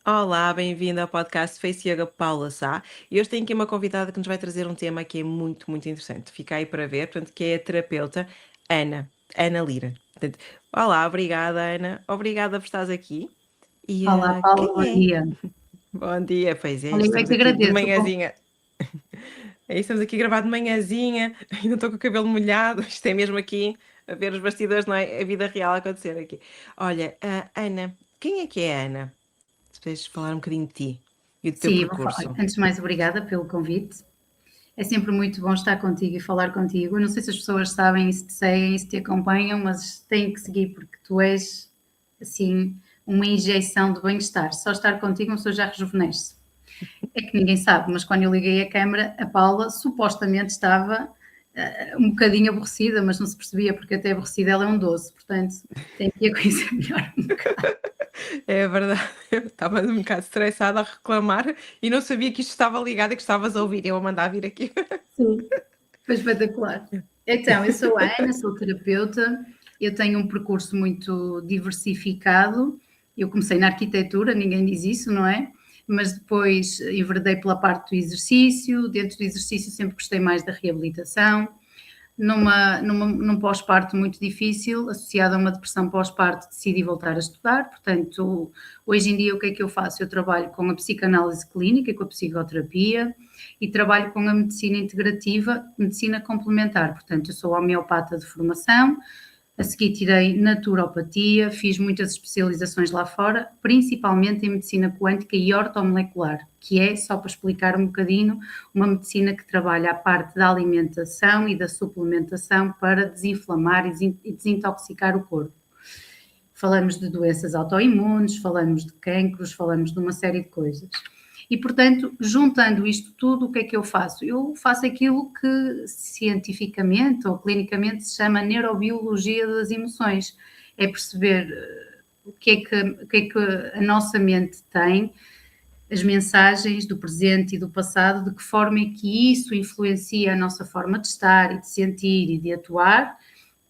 Olá, bem-vindo ao podcast Face Yoga Paula Sá. E hoje tenho aqui uma convidada que nos vai trazer um tema que é muito, muito interessante. Fica aí para ver, portanto, que é a terapeuta Ana Lira. Portanto, olá, obrigada, Ana. Obrigada por estares aqui. E Olá, Paula, bom quem é? dia. Bom dia, pois é, Olha, eu é estamos que aqui de agradeço o manhãzinha. Estamos aqui a gravar de manhãzinha, ainda estou com o cabelo molhado, isto é mesmo aqui, a ver os bastidores, não é? A vida real a acontecer aqui. Olha, Ana, quem é a Ana? Se puderes falar um bocadinho de ti e do teu Sim, vou falar. percurso. Antes de mais, obrigada pelo convite. É sempre muito bom estar contigo e falar contigo. Eu não sei se as pessoas sabem, se te seguem, se te acompanham, mas têm que seguir porque tu és, assim, uma injeção de bem-estar. Só estar contigo, uma pessoa já rejuvenesce. É que ninguém sabe, mas quando eu liguei a câmara, a Paula supostamente estava um bocadinho aborrecida, mas não se percebia, porque até aborrecida ela é um doce, portanto tem que ir a coisa melhor um bocado. É verdade, eu estava um bocado estressada a reclamar e não sabia que isto estava ligado e que estavas a ouvir, eu a mandar vir aqui. Sim, foi espetacular. Então, eu sou a Ana, sou terapeuta, eu tenho um percurso muito diversificado. Eu comecei na arquitetura, ninguém diz isso, não é? Mas depois enverdei pela parte do exercício, dentro do exercício sempre gostei mais da reabilitação, num pós-parto muito difícil, associado a uma depressão pós-parto, decidi voltar a estudar. Portanto, hoje em dia, o que é que eu faço? Eu trabalho com a psicanálise clínica e com a psicoterapia e trabalho com a medicina integrativa, medicina complementar. Portanto, eu sou homeopata de formação, a seguir tirei naturopatia, fiz muitas especializações lá fora, principalmente em medicina quântica e ortomolecular, que é, só para explicar um bocadinho, uma medicina que trabalha a parte da alimentação e da suplementação para desinflamar e desintoxicar o corpo. Falamos de doenças autoimunes, falamos de cancros, falamos de uma série de coisas. E, portanto, juntando isto tudo, o que é que eu faço? Eu faço aquilo que cientificamente ou clinicamente se chama neurobiologia das emoções. É perceber o que é que a nossa mente tem, as mensagens do presente e do passado, de que forma é que isso influencia a nossa forma de estar e de sentir e de atuar,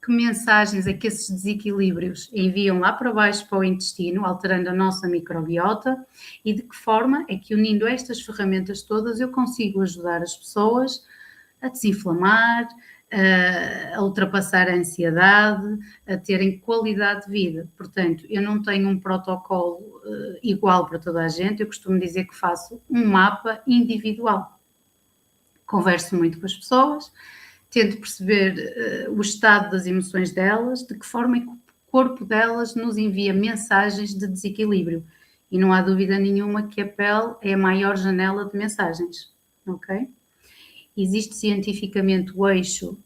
que mensagens é que esses desequilíbrios enviam lá para baixo para o intestino, alterando a nossa microbiota, e de que forma é que, unindo estas ferramentas todas, eu consigo ajudar as pessoas a desinflamar, a ultrapassar a ansiedade, a terem qualidade de vida. Portanto, eu não tenho um protocolo igual para toda a gente, eu costumo dizer que faço um mapa individual. Converso muito com as pessoas, tento perceber o estado das emoções delas, de que forma é que o corpo delas nos envia mensagens de desequilíbrio. E não há dúvida nenhuma que a pele é a maior janela de mensagens, ok? Existe cientificamente o eixo,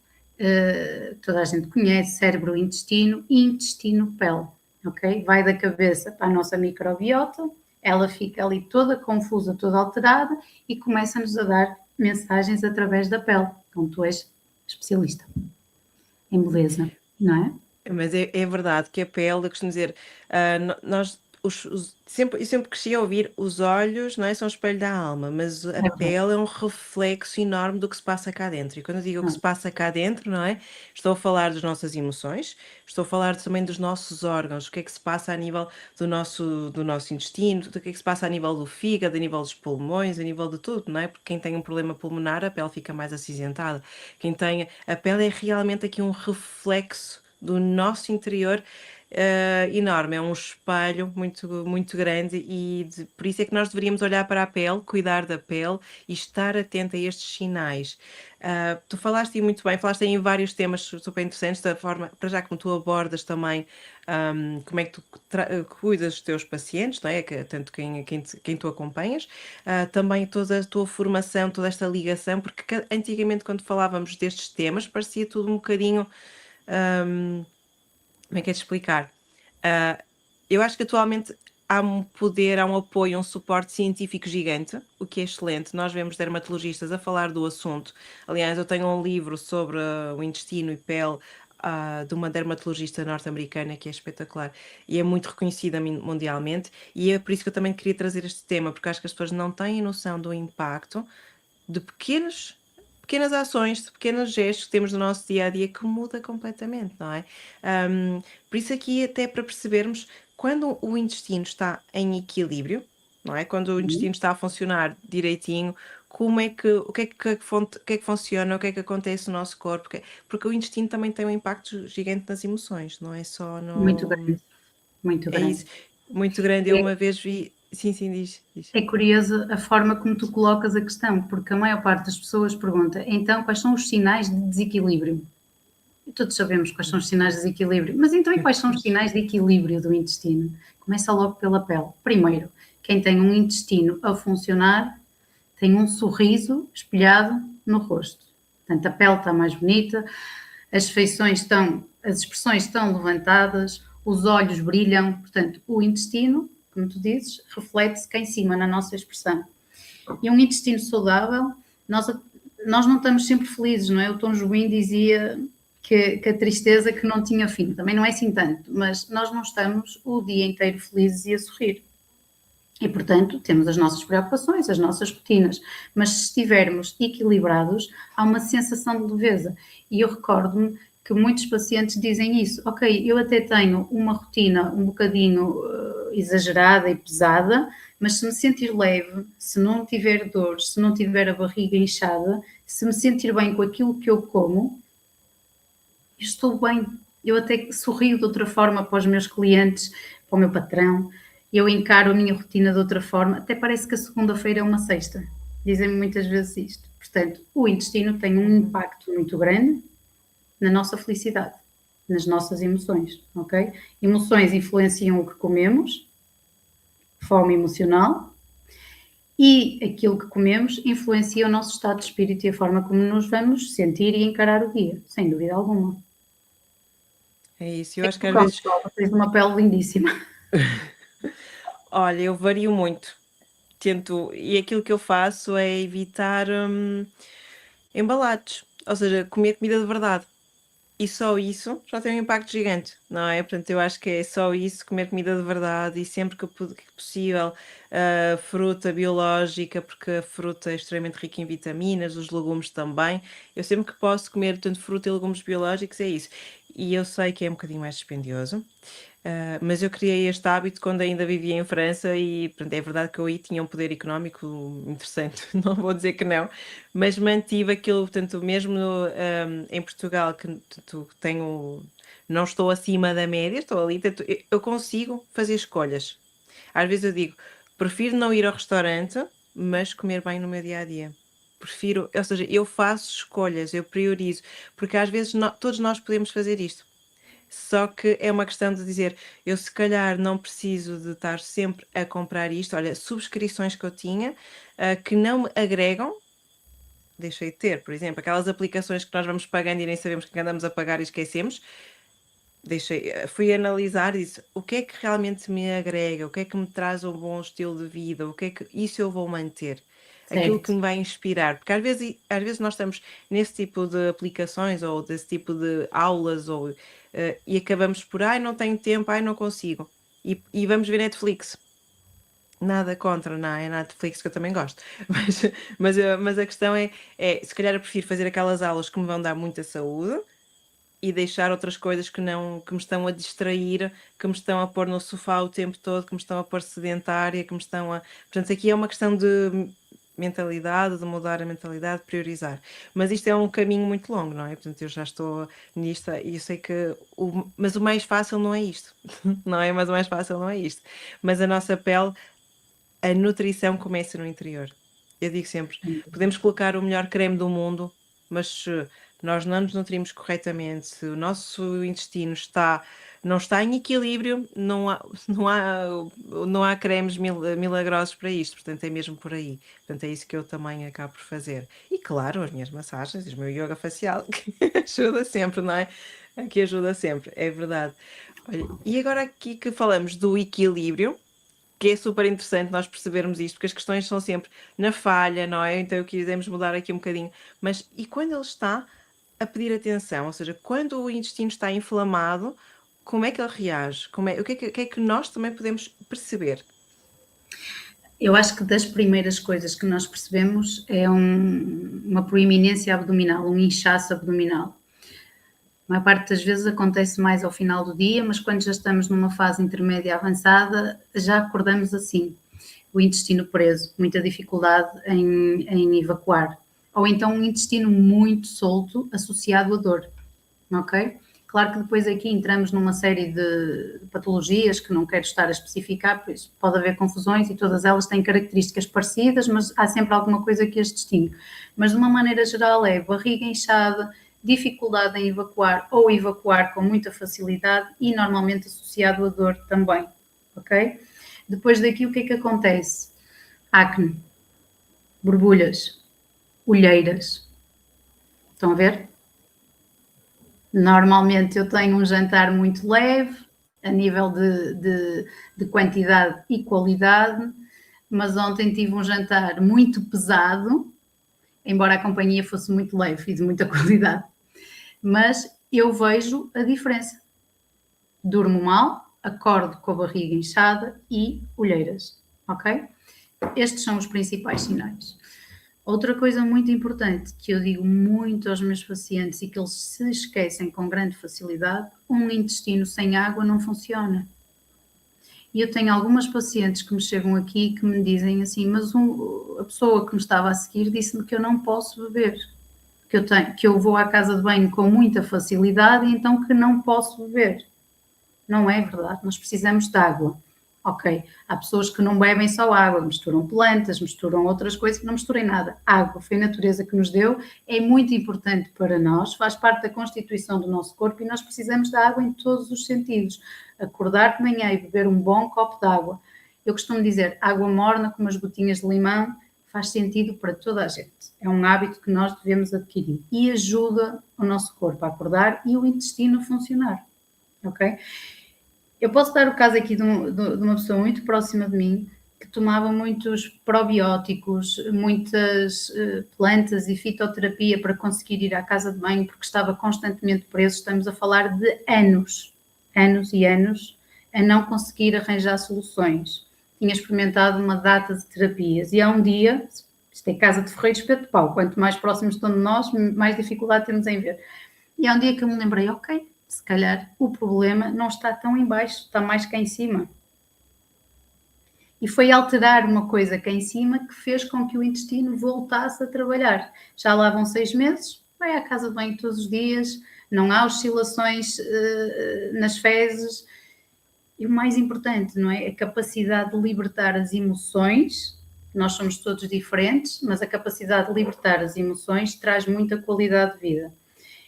toda a gente conhece, cérebro-intestino e intestino-pele, ok? Vai da cabeça para a nossa microbiota, ela fica ali toda confusa, toda alterada e começa-nos a dar mensagens através da pele, como tu és especialista em beleza, não é? Mas é verdade que a pele, eu costumo dizer, nós eu sempre cresci a ouvir os olhos, não é? São o espelho da alma, mas a É verdade. pele é um reflexo enorme do que se passa cá dentro. E quando eu digo o que Não, se passa cá dentro, não é? Estou a falar das nossas emoções, estou a falar também dos nossos órgãos, o que é que se passa a nível do nosso intestino, o que é que se passa a nível do fígado, a nível dos pulmões, a nível de tudo, não é? Porque quem tem um problema pulmonar, a pele fica mais acinzentada. A pele é realmente aqui um reflexo do nosso interior enorme, é um espelho muito, muito grande e por isso é que nós deveríamos olhar para a pele, cuidar da pele e estar atento a estes sinais. Tu falaste aí muito bem, falaste aí em vários temas super interessantes, da forma, para já como tu abordas também, como é que tu cuidas dos teus pacientes, não é? Tanto quem tu acompanhas, também toda a tua formação, toda esta ligação, porque antigamente quando falávamos destes temas parecia tudo um bocadinho. hum, Como é que é de explicar? Ah, eu acho que atualmente há um poder, há um apoio, um suporte científico gigante, o que é excelente. Nós vemos dermatologistas a falar do assunto. Aliás, eu tenho um livro sobre o intestino e pele, de uma dermatologista norte-americana que é espetacular e é muito reconhecida mundialmente. E é por isso que eu também queria trazer este tema, porque acho que as pessoas não têm noção do impacto de pequenas ações, de pequenos gestos que temos no nosso dia a dia que muda completamente, não é? Por isso, aqui, até para percebermos quando o intestino está em equilíbrio, não é? Quando o intestino está a funcionar direitinho, o que é que funciona, o que é que acontece no nosso corpo, porque o intestino também tem um impacto gigante nas emoções, não é só Muito no... grande, muito É grande. isso, muito grande. Eu É, uma vez vi... Sim, sim, diz. é curioso a forma como tu colocas a questão, porque a maior parte das pessoas pergunta, então quais são os sinais de desequilíbrio? E todos sabemos quais são os sinais de desequilíbrio, mas então e quais são os sinais de equilíbrio do intestino? Começa logo pela pele. Primeiro, quem tem um intestino a funcionar tem um sorriso espelhado no rosto. Portanto, a pele está mais bonita, as expressões estão levantadas, os olhos brilham. Portanto, o intestino, como tu dizes, reflete-se cá em cima na nossa expressão. E um intestino saudável, nós não estamos sempre felizes, não é? O Tom Jobim dizia que a tristeza que não tinha fim. Também não é assim tanto, mas nós não estamos o dia inteiro felizes e a sorrir. E, portanto, temos as nossas preocupações, as nossas rotinas, mas se estivermos equilibrados, há uma sensação de leveza. E eu recordo-me que muitos pacientes dizem isso. Ok, eu até tenho uma rotina um bocadinho exagerada e pesada, mas se me sentir leve, se não tiver dores, se não tiver a barriga inchada, se me sentir bem com aquilo que eu como, eu estou bem. Eu até sorrio de outra forma para os meus clientes, para o meu patrão. Eu encaro a minha rotina de outra forma. Até parece que a segunda-feira é uma sexta. Dizem-me muitas vezes isto. Portanto, o intestino tem um impacto muito grande na nossa felicidade, nas nossas emoções, ok? Emoções influenciam o que comemos, fome emocional, e aquilo que comemos influencia o nosso estado de espírito e a forma como nos vamos sentir e encarar o dia, sem dúvida alguma. É isso, eu É acho que que às pronto, vezes... Paula, tens uma pele lindíssima. Olha, eu vario muito. E aquilo que eu faço é evitar embalados, ou seja, comer comida de verdade. E só isso já tem um impacto gigante, não é? Portanto, eu acho que é só isso, comer comida de verdade e sempre que possível, fruta biológica, porque a fruta é extremamente rica em vitaminas, os legumes também. Eu sempre que posso comer tanto fruta e legumes biológicos, é isso. E eu sei que é um bocadinho mais dispendioso, mas eu criei este hábito quando ainda vivia em França e, pronto, é verdade que eu aí tinha um poder económico interessante, não vou dizer que não, mas mantive aquilo, portanto, mesmo em Portugal, que portanto, não estou acima da média, estou ali, portanto, eu consigo fazer escolhas. Às vezes eu digo, prefiro não ir ao restaurante, mas comer bem no meu dia a dia. Prefiro, ou seja, eu faço escolhas, eu priorizo, porque às vezes todos nós podemos fazer isto. Só que é uma questão de dizer, eu se calhar não preciso de estar sempre a comprar isto. Olha, subscrições que eu tinha, que não me agregam, deixei de ter. Por exemplo, aquelas aplicações que nós vamos pagando e nem sabemos que andamos a pagar e esquecemos. Fui analisar e disse, o que é que realmente me agrega, o que é que me traz um bom estilo de vida, o que é que isso eu vou manter, aquilo que Certo, me vai inspirar, porque às vezes nós estamos nesse tipo de aplicações ou desse tipo de aulas e acabamos por, ai, não tenho tempo, ai, não consigo, e vamos ver Netflix. Nada contra, não é Netflix que eu também gosto, mas a questão se calhar eu prefiro fazer aquelas aulas que me vão dar muita saúde e deixar outras coisas que me estão a distrair, que me estão a pôr no sofá o tempo todo, que me estão a pôr sedentária, que me estão a... Portanto, aqui é uma questão de mentalidade, de mudar a mentalidade, de priorizar. Mas isto é um caminho muito longo, não é? Portanto, eu já estou nisto e eu sei que... Mas o mais fácil não é isto, não é? Mas o mais fácil não é isto. Mas a nossa pele, a nutrição começa no interior. Eu digo sempre, podemos colocar o melhor creme do mundo, mas se nós não nos nutrimos corretamente, se o nosso intestino não está em equilíbrio, não há cremes milagrosos para isto, portanto é mesmo por aí. Portanto é isso que eu também acabo por fazer. E claro, as minhas massagens, o meu yoga facial, que ajuda sempre, não é? Que ajuda sempre, é verdade. Olha, e agora aqui que falamos do equilíbrio, que é super interessante nós percebermos isto, porque as questões são sempre na falha, não é? Então quisemos mudar aqui um bocadinho. Mas e quando ele está a pedir atenção? Ou seja, quando o intestino está inflamado, como é que ele reage? O que é que nós também podemos perceber? eu acho que das primeiras coisas que nós percebemos é uma proeminência abdominal, um inchaço abdominal. A maior parte das vezes acontece mais ao final do dia, mas quando já estamos numa fase intermédia avançada, já acordamos assim. O intestino preso, muita dificuldade em evacuar. Ou então um intestino muito solto associado à dor, ok? Claro que depois aqui entramos numa série de patologias que não quero estar a especificar, por isso pode haver confusões e todas elas têm características parecidas, mas há sempre alguma coisa que as distingue. Mas de uma maneira geral é barriga inchada, dificuldade em evacuar ou evacuar com muita facilidade e normalmente associado à dor também, ok? Depois daqui o que é que acontece? Acne, borbulhas, olheiras. Estão a ver? Normalmente eu tenho um jantar muito leve, a nível de quantidade e qualidade, mas ontem tive um jantar muito pesado, embora a companhia fosse muito leve e de muita qualidade. Mas eu vejo a diferença. Durmo mal, acordo com a barriga inchada e olheiras, ok? Estes são os principais sinais. Outra coisa muito importante que eu digo muito aos meus pacientes e que eles se esquecem com grande facilidade, um intestino sem água não funciona. E eu tenho algumas pacientes que me chegam aqui que me dizem assim, mas a pessoa que me estava a seguir disse-me que eu não posso beber, que eu vou à casa de banho com muita facilidade e então que não posso beber. Não é verdade, nós precisamos de água. Ok, há pessoas que não bebem só água, misturam plantas, misturam outras coisas, não misturem nada. Água foi a natureza que nos deu, é muito importante para nós, faz parte da constituição do nosso corpo e nós precisamos de água em todos os sentidos. Acordar de manhã e beber um bom copo de água. Eu costumo dizer, água morna com umas gotinhas de limão faz sentido para toda a gente. É um hábito que nós devemos adquirir e ajuda o nosso corpo a acordar e o intestino a funcionar. Ok? Eu posso dar o caso aqui de uma pessoa muito próxima de mim que tomava muitos probióticos, muitas plantas e fitoterapia para conseguir ir à casa de banho porque estava constantemente preso. Estamos a falar de anos e anos a não conseguir arranjar soluções. Tinha experimentado uma data de terapias e há um dia, isto é casa de ferreiro, espeto de pau, quanto mais próximos estão de nós, mais dificuldade temos em ver. E há um dia que eu me lembrei, ok, se calhar o problema não está tão em baixo, está mais cá em cima. E foi alterar uma coisa cá em cima que fez com que o intestino voltasse a trabalhar. Já lá vão 6 meses, vai à casa de banho todos os dias, não há oscilações nas fezes. E o mais importante, não é? A capacidade de libertar as emoções. Nós somos todos diferentes, mas a capacidade de libertar as emoções traz muita qualidade de vida.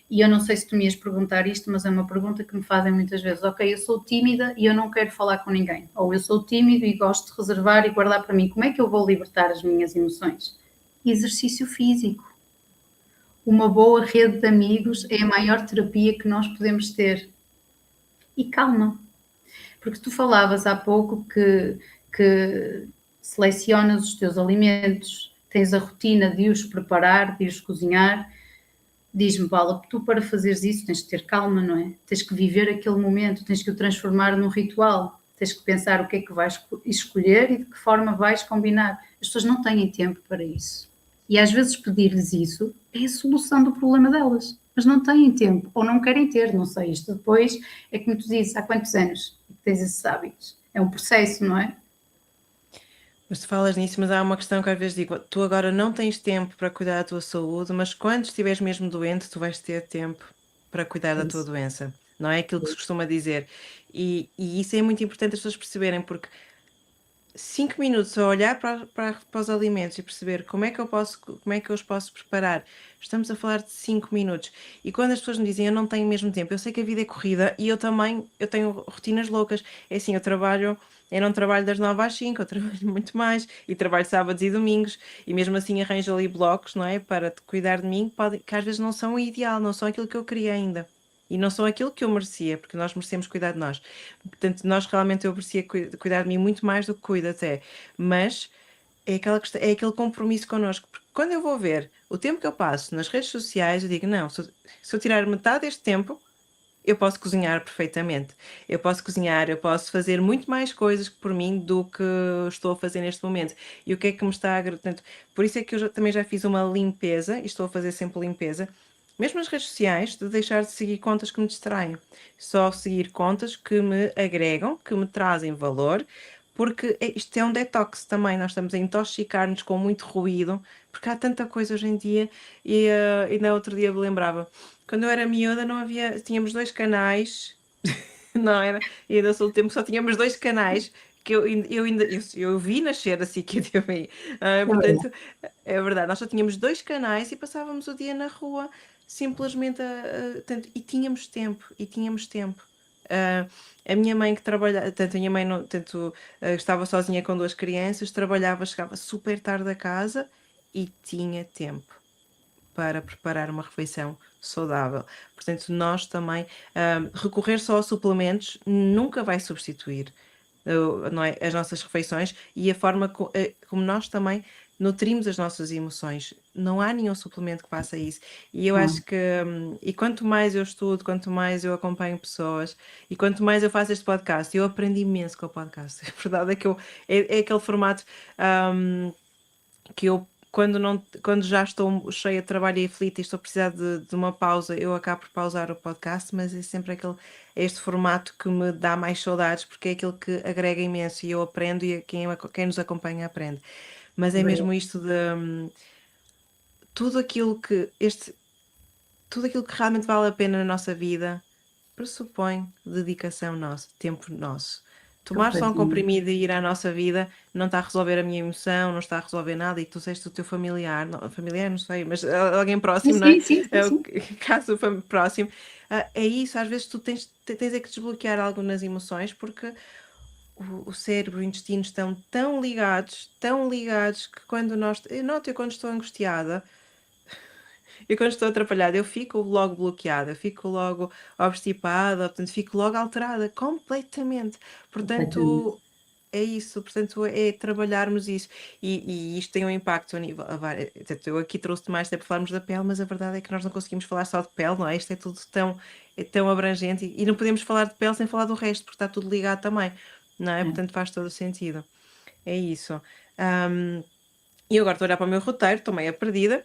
E eu não sei se tu me ias perguntar isto, mas é uma pergunta que me fazem muitas vezes. Ok, eu sou tímida e eu não quero falar com ninguém. Ou eu sou tímido e gosto de reservar e guardar para mim. Como é que eu vou libertar as minhas emoções? Exercício físico. Uma boa rede de amigos é a maior terapia que nós podemos ter. E calma. Porque tu falavas há pouco que selecionas os teus alimentos, tens a rotina de os preparar, de os cozinhar. Diz-me, Paula, tu para fazeres isso tens que ter calma, não é? Tens que viver aquele momento, tens que o transformar num ritual, tens que pensar o que é que vais escolher e de que forma vais combinar. As pessoas não têm tempo para isso. E às vezes pedir-lhes isso é a solução do problema delas, mas não têm tempo, ou não querem ter, não sei. Isto depois é como tu dizes, há quantos anos tens esses hábitos? É um processo, não é? Mas tu falas nisso, mas há uma questão que às vezes digo, tu agora não tens tempo para cuidar da tua saúde, mas quando estiveres mesmo doente, tu vais ter tempo para cuidar da tua doença. Não é aquilo que se costuma dizer. E isso é muito importante as pessoas perceberem, porque 5 minutos a olhar para os alimentos e perceber como é que eu os posso preparar. Estamos a falar de 5 minutos. E quando as pessoas me dizem eu não tenho mesmo tempo, eu sei que a vida é corrida e eu tenho rotinas loucas. É assim, eu não trabalho das 9 às 5, eu trabalho muito mais e trabalho sábados e domingos e mesmo assim arranjo ali blocos, não é? Para cuidar de mim, que às vezes não são o ideal, não são aquilo que eu queria ainda. E não são aquilo que eu merecia, porque nós merecemos cuidar de nós. Portanto, eu merecia cuidar de mim muito mais do que cuido até. Mas é é aquele compromisso connosco. Porque quando eu vou ver o tempo que eu passo nas redes sociais, eu digo, não, se eu tirar metade deste tempo, eu posso cozinhar perfeitamente. Eu posso cozinhar, eu posso fazer muito mais coisas por mim do que estou a fazer neste momento. E o que é que me está a... Portanto, por isso é que eu também já fiz uma limpeza, e estou a fazer sempre limpeza, mesmo nas redes sociais, de deixar de seguir contas que me distraem. Só seguir contas que me agregam, que me trazem valor, porque isto é um detox também, nós estamos a intoxicar-nos com muito ruído, porque há tanta coisa hoje em dia, e ainda outro dia me lembrava, quando eu era miúda não havia, tínhamos 2 canais, não era, e ainda sou do tempo que só tínhamos 2 canais, que eu vi nascer assim que eu também, É verdade. portanto, é verdade, nós só tínhamos 2 canais e passávamos o dia na rua, simplesmente e tínhamos tempo, e tínhamos tempo. Ah, a minha mãe que trabalha, tanto a minha mãe não, tanto, estava sozinha com 2 crianças, trabalhava, chegava super tarde a casa e tinha tempo para preparar uma refeição saudável. Portanto, nós também, recorrer só a suplementos nunca vai substituir, não é, as nossas refeições e a forma como nós também nutrimos as nossas emoções. Não há nenhum suplemento que faça isso. E eu Não, acho que, e quanto mais eu estudo, quanto mais eu acompanho pessoas e quanto mais eu faço este podcast, eu aprendi imenso com o podcast. A verdade é que é aquele formato, que eu, quando já estou cheia de trabalho e aflita e estou a precisar de uma pausa, eu acabo por pausar o podcast, mas é sempre este formato que me dá mais saudades, porque é aquilo que agrega imenso e eu aprendo e quem nos acompanha aprende. Mas é verdade. mesmo isto de tudo aquilo que tudo aquilo que realmente vale a pena na nossa vida pressupõe dedicação nossa, tempo nosso. Tomar só um Completamente. comprimido e ir à nossa vida não está a resolver a minha emoção, não está a resolver nada, e tu disseste o teu familiar, não, familiar não sei, mas alguém Sim, próximo, não é? sim, sim, sim, É o sim. caso próximo. É isso, às vezes tu tens é que desbloquear algo nas emoções, porque o cérebro e o intestino estão tão ligados, que quando eu noto eu quando estou angustiada, e quando estou atrapalhada, eu fico logo bloqueada, eu fico logo obstipada, portanto, fico logo alterada, completamente. Completamente. Portanto, é isso, portanto, é trabalharmos isso. E isto tem um impacto a nível. Portanto, eu aqui trouxe mais até para falarmos da pele, mas a verdade é que nós não conseguimos falar só de pele, não é? Isto é tudo tão abrangente e não podemos falar de pele sem falar do resto, porque está tudo ligado também, não é? É. Portanto, faz todo o sentido. É isso. Ahm, e eu agora estou a olhar para o meu roteiro, estou meio perdida,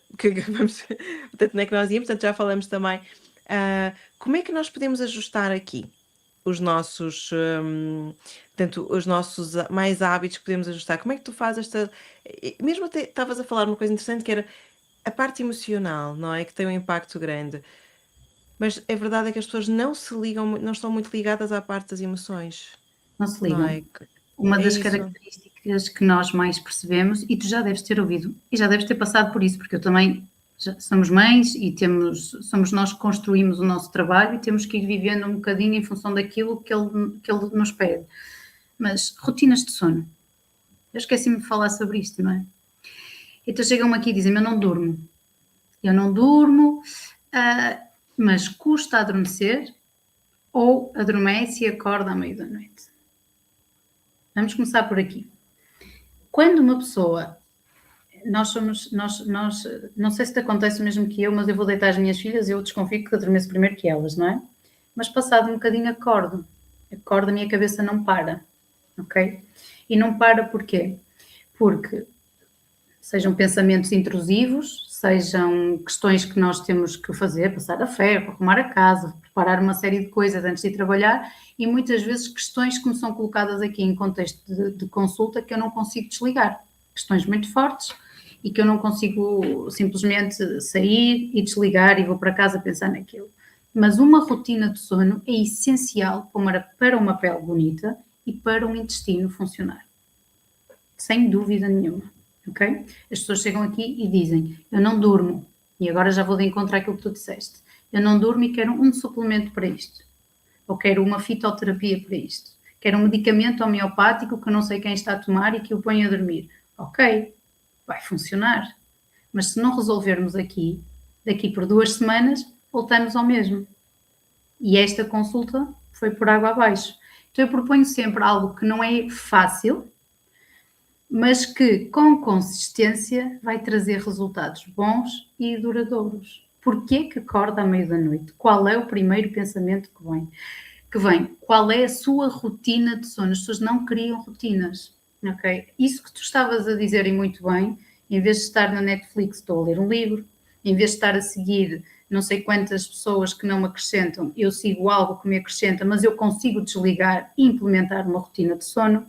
vamos, portanto, onde é que nós íamos, portanto, já falamos também, como é que nós podemos ajustar aqui os nossos, portanto, os nossos mais hábitos que podemos ajustar, como é que tu fazes mesmo até estavas a falar uma coisa interessante que era a parte emocional, não é, que tem um impacto grande, mas a verdade é que as pessoas não se ligam, não estão muito ligadas à parte das emoções, Não se não ligam. é? Uma É das isso. características que nós mais percebemos, e tu já deves ter ouvido, e já deves ter passado por isso, porque eu também somos mães e somos nós que construímos o nosso trabalho e temos que ir vivendo um bocadinho em função daquilo que ele nos pede. Mas rotinas de sono. Eu esqueci-me de falar sobre isto, não é? Então chegam-me aqui e dizem-me: eu não durmo, ah, mas custa adormecer ou adormece e acorda à meia da noite. Vamos começar por aqui. Quando uma pessoa, não sei se te acontece o mesmo que eu, mas eu vou deitar as minhas filhas e eu desconfio que adormeço primeiro que elas, não é? Mas passado um bocadinho acordo, a minha cabeça não para, ok? E não para porquê? Porque sejam pensamentos intrusivos, sejam questões que nós temos que fazer, passar a ferro, arrumar a casa, preparar uma série de coisas antes de ir trabalhar e muitas vezes questões que me são colocadas aqui em contexto de consulta que eu não consigo desligar. Questões muito fortes e que eu não consigo simplesmente sair e desligar e vou para casa pensar naquilo. Mas uma rotina de sono é essencial para uma pele bonita e para um intestino funcionar. Sem dúvida nenhuma. Ok? As pessoas chegam aqui e dizem: eu não durmo, e agora já vou de encontro àquilo que tu disseste. Eu não durmo e quero um suplemento para isto. Ou quero uma fitoterapia para isto. Quero um medicamento homeopático que eu não sei quem está a tomar e que o põe a dormir. Ok, vai funcionar. Mas se não resolvermos aqui, daqui por 2 semanas, voltamos ao mesmo. E esta consulta foi por água abaixo. Então eu proponho sempre algo que não é fácil, mas que com consistência vai trazer resultados bons e duradouros. Porquê que acorda à meia da noite? Qual é o primeiro pensamento que vem? Qual é a sua rotina de sono? As pessoas não criam rotinas, ok? Isso que tu estavas a dizer e muito bem, em vez de estar na Netflix, estou a ler um livro, em vez de estar a seguir não sei quantas pessoas que não me acrescentam, eu sigo algo que me acrescenta, mas eu consigo desligar e implementar uma rotina de sono.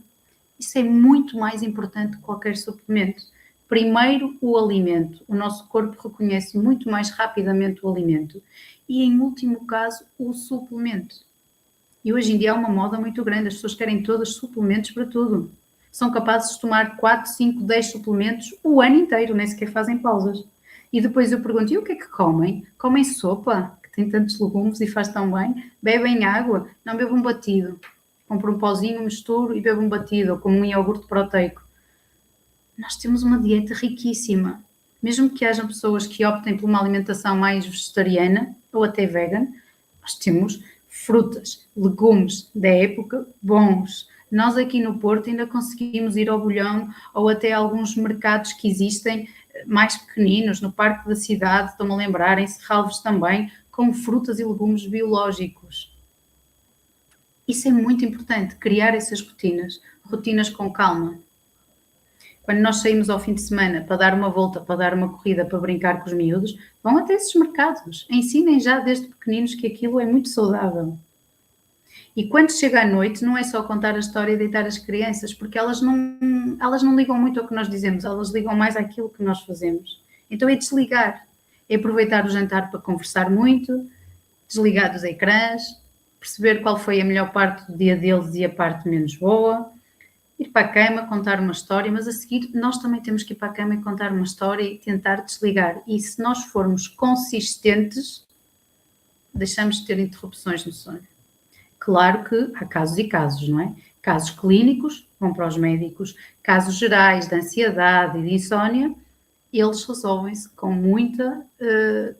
Isso é muito mais importante que qualquer suplemento. Primeiro, o alimento. O nosso corpo reconhece muito mais rapidamente o alimento. E, em último caso, o suplemento. E hoje em dia há uma moda muito grande. As pessoas querem todos suplementos para tudo. São capazes de tomar 4, 5, 10 suplementos o ano inteiro, nem sequer fazem pausas. E depois eu pergunto, e o que é que comem? Comem sopa, que tem tantos legumes e faz tão bem? Bebem água? Não, bebam um batido. Compro um pauzinho, misturo e bebo um batido, ou como um iogurte proteico. Nós temos uma dieta riquíssima. Mesmo que haja pessoas que optem por uma alimentação mais vegetariana ou até vegan, nós temos frutas, legumes da época bons. Nós aqui no Porto ainda conseguimos ir ao Bolhão ou até alguns mercados que existem mais pequeninos, no Parque da Cidade, estou-me a lembrar, em Serralves também, com frutas e legumes biológicos. Isso é muito importante, criar essas rotinas com calma. Quando nós saímos ao fim de semana para dar uma volta, para dar uma corrida, para brincar com os miúdos, vão até esses mercados. Ensinem já desde pequeninos que aquilo é muito saudável. E quando chega à noite, não é só contar a história e deitar as crianças, porque elas não ligam muito ao que nós dizemos, elas ligam mais àquilo que nós fazemos. Então é desligar, é aproveitar o jantar para conversar muito, desligar dos ecrãs, perceber qual foi a melhor parte do dia deles e a parte menos boa, ir para a cama, contar uma história, mas a seguir nós também temos que ir para a cama e contar uma história e tentar desligar. E se nós formos consistentes, deixamos de ter interrupções no sono. Claro que há casos e casos, não é? Casos clínicos, vão para os médicos. Casos gerais de ansiedade e de insónia, eles resolvem-se com muita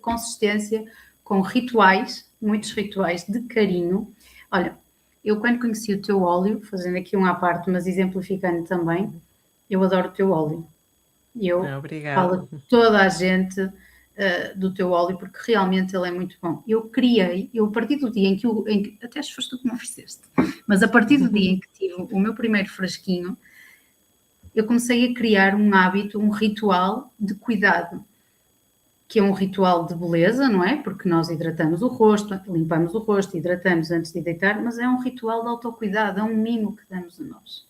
consistência, com rituais, muitos rituais de carinho. Olha, eu quando conheci o teu óleo, fazendo aqui um à parte, mas exemplificando também, eu adoro o teu óleo. Eu falo a toda a gente do teu óleo, porque realmente ele é muito bom. Eu a partir do dia em que até acho que foste tu que me ofereceste, mas a partir do dia em que tive o meu primeiro frasquinho, eu comecei a criar um hábito, um ritual de cuidado, que é um ritual de beleza, não é? Porque nós hidratamos o rosto, limpamos o rosto, hidratamos antes de deitar, mas é um ritual de autocuidado, é um mimo que damos a nós.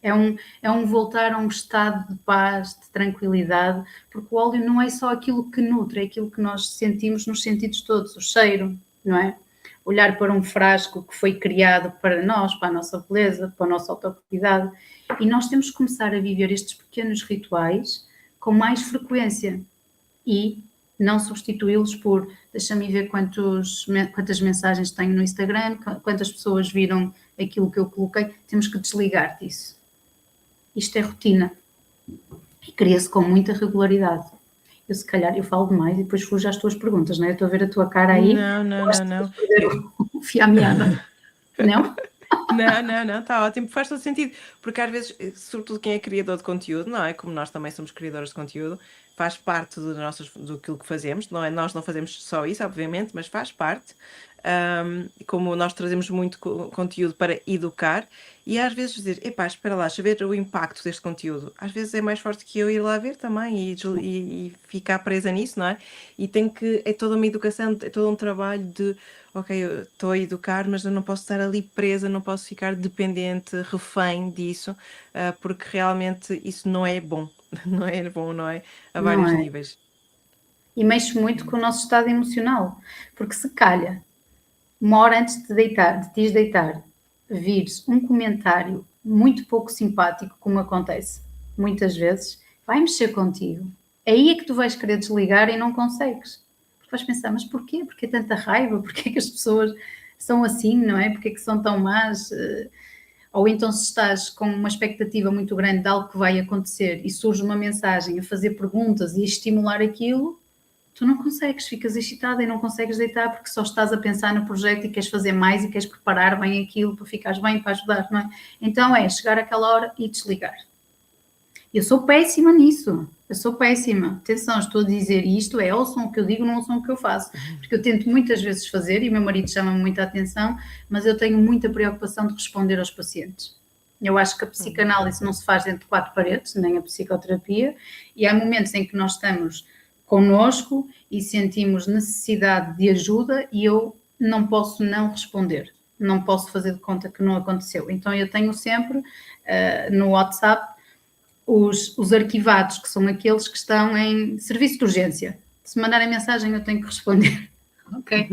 É um voltar a um estado de paz, de tranquilidade, porque o óleo não é só aquilo que nutre, é aquilo que nós sentimos nos sentidos todos, o cheiro, não é? Olhar para um frasco que foi criado para nós, para a nossa beleza, para o nosso autocuidado, e nós temos que começar a viver estes pequenos rituais com mais frequência e não substituí-los por deixa-me ver quantas mensagens tenho no Instagram, quantas pessoas viram aquilo que eu coloquei, temos que desligar disso. Isto é rotina e cria-se com muita regularidade. Eu se calhar eu falo demais e depois fujo às tuas perguntas, não é? Eu estou a ver a tua cara aí. Não. Fio à meada. Não? Não, está ótimo, faz todo sentido, porque às vezes, sobretudo quem é criador de conteúdo, não é? Como nós também somos criadores de conteúdo, faz parte do que fazemos, não é? Nós não fazemos só isso, obviamente, mas faz parte. Como nós trazemos muito conteúdo para educar, e às vezes dizer, epá, espera lá, deixa ver o impacto deste conteúdo. Às vezes é mais forte que eu ir lá ver também e ficar presa nisso, não é? E é toda uma educação, é todo um trabalho de, ok, eu estou a educar, mas eu não posso estar ali presa, não posso ficar dependente, refém disso, porque realmente isso não é bom, não é bom, não é? A vários níveis. E mexe muito com o nosso estado emocional, porque se calha, uma hora antes de te ires deitar, vires um comentário muito pouco simpático, como acontece muitas vezes, vai mexer contigo. Aí é que tu vais querer desligar e não consegues. Porque vais pensar, mas porquê? Porquê tanta raiva? Porquê que as pessoas são assim, não é? Porquê que são tão más? Ou então se estás com uma expectativa muito grande de algo que vai acontecer e surge uma mensagem a fazer perguntas e a estimular aquilo, tu não consegues, ficas excitada e não consegues deitar porque só estás a pensar no projeto e queres fazer mais e queres preparar bem aquilo para ficares bem, para ajudar, não é? Então é chegar àquela hora e desligar. Eu sou péssima nisso, eu sou péssima. Atenção, estou a dizer isto, ouçam o que eu digo, não ouçam o que eu faço. Porque eu tento muitas vezes fazer e o meu marido chama-me muita atenção, mas eu tenho muita preocupação de responder aos pacientes. Eu acho que a psicanálise não se faz dentro de 4 paredes, nem a psicoterapia, e há momentos em que nós estamos connosco e sentimos necessidade de ajuda e eu não posso não responder. não posso fazer de conta que não aconteceu. Então eu tenho sempre no WhatsApp os arquivados, que são aqueles que estão em serviço de urgência. Se mandarem mensagem eu tenho que responder, ok?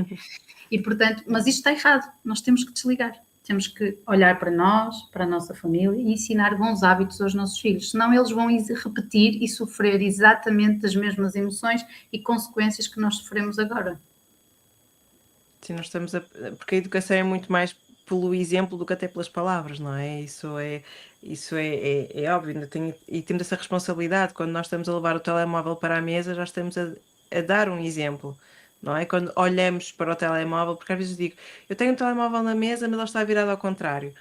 E portanto, mas isto está errado, nós temos que desligar. Temos que olhar para nós, para a nossa família e ensinar bons hábitos aos nossos filhos, senão eles vão repetir e sofrer exatamente as mesmas emoções e consequências que nós sofremos agora. Sim, nós estamos porque a educação é muito mais pelo exemplo do que até pelas palavras, não é? Isso é óbvio, e temos essa responsabilidade. Quando nós estamos a levar o telemóvel para a mesa, já estamos a dar um exemplo, não é? Quando olhamos para o telemóvel, porque às vezes digo, eu tenho o telemóvel na mesa, mas ele está virado ao contrário.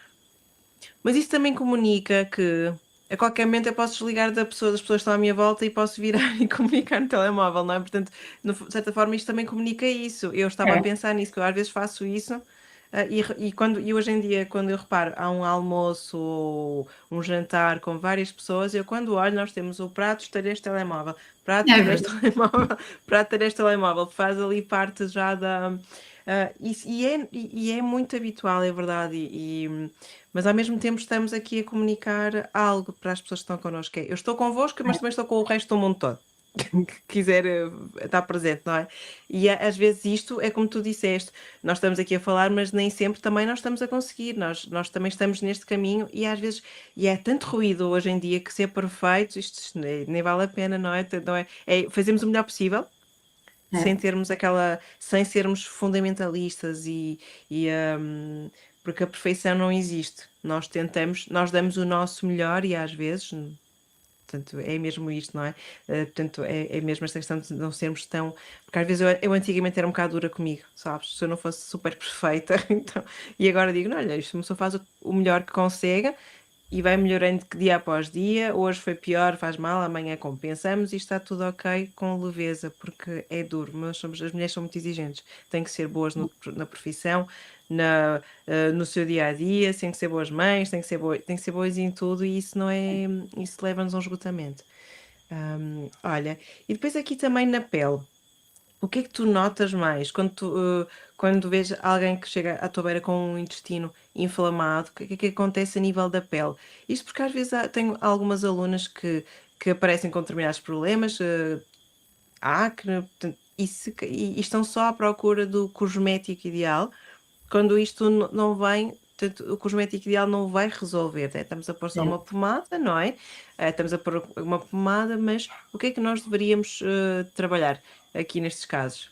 Mas isso também comunica que a qualquer momento eu posso desligar das pessoas que estão à minha volta e posso virar e comunicar no telemóvel, não é? Portanto, de certa forma, isto também comunica isso. Eu estava a É, pensar nisso, que eu às vezes faço isso, e hoje em dia, quando eu reparo, há um almoço ou um jantar com várias pessoas, eu quando olho, nós temos o prato, este telemóvel, prato, é este verdade. telemóvel, prato, este telemóvel, faz ali parte já da. E é muito habitual, é verdade, mas ao mesmo tempo estamos aqui a comunicar algo para as pessoas que estão connosco. Eu estou convosco, mas também estou com o resto do mundo todo. Que quiser estar presente, não é? E às vezes isto é como tu disseste, nós estamos aqui a falar, mas nem sempre também nós estamos a conseguir, nós também estamos neste caminho e às vezes, e é tanto ruído hoje em dia que ser perfeito, isto nem vale a pena, não é? Não é? Fazemos o melhor possível, sem É. termos sem sermos fundamentalistas e, porque a perfeição não existe. Nós damos o nosso melhor e às vezes, portanto, é mesmo isto, não é? Portanto, é mesmo esta questão de não sermos tão. Porque às vezes eu antigamente era um bocado dura comigo, sabes? Se eu não fosse super perfeita, então. E agora digo, não, olha, isto uma pessoa faz o melhor que consegue e vai melhorando dia após dia. Hoje foi pior, faz mal, amanhã compensamos e está tudo ok com leveza, porque é duro. As mulheres são muito exigentes, têm que ser boas na profissão, no seu dia a dia, têm que ser boas mães, têm que ser boas em tudo e isso não é, isso leva-nos a um esgotamento. Olha, e depois aqui também na pele. O que é que tu notas mais quando vês alguém que chega à tua beira com um intestino inflamado? O que é que acontece a nível da pele? Isto porque às vezes tenho algumas alunas que aparecem com determinados problemas, acne, portanto, e estão só à procura do cosmético ideal, quando isto não vem, portanto, o cosmético ideal não vai resolver, né? Estamos a pôr só uma Certo. pomada, não é? Estamos a pôr uma pomada, mas o que é que nós deveríamos trabalhar aqui nestes casos?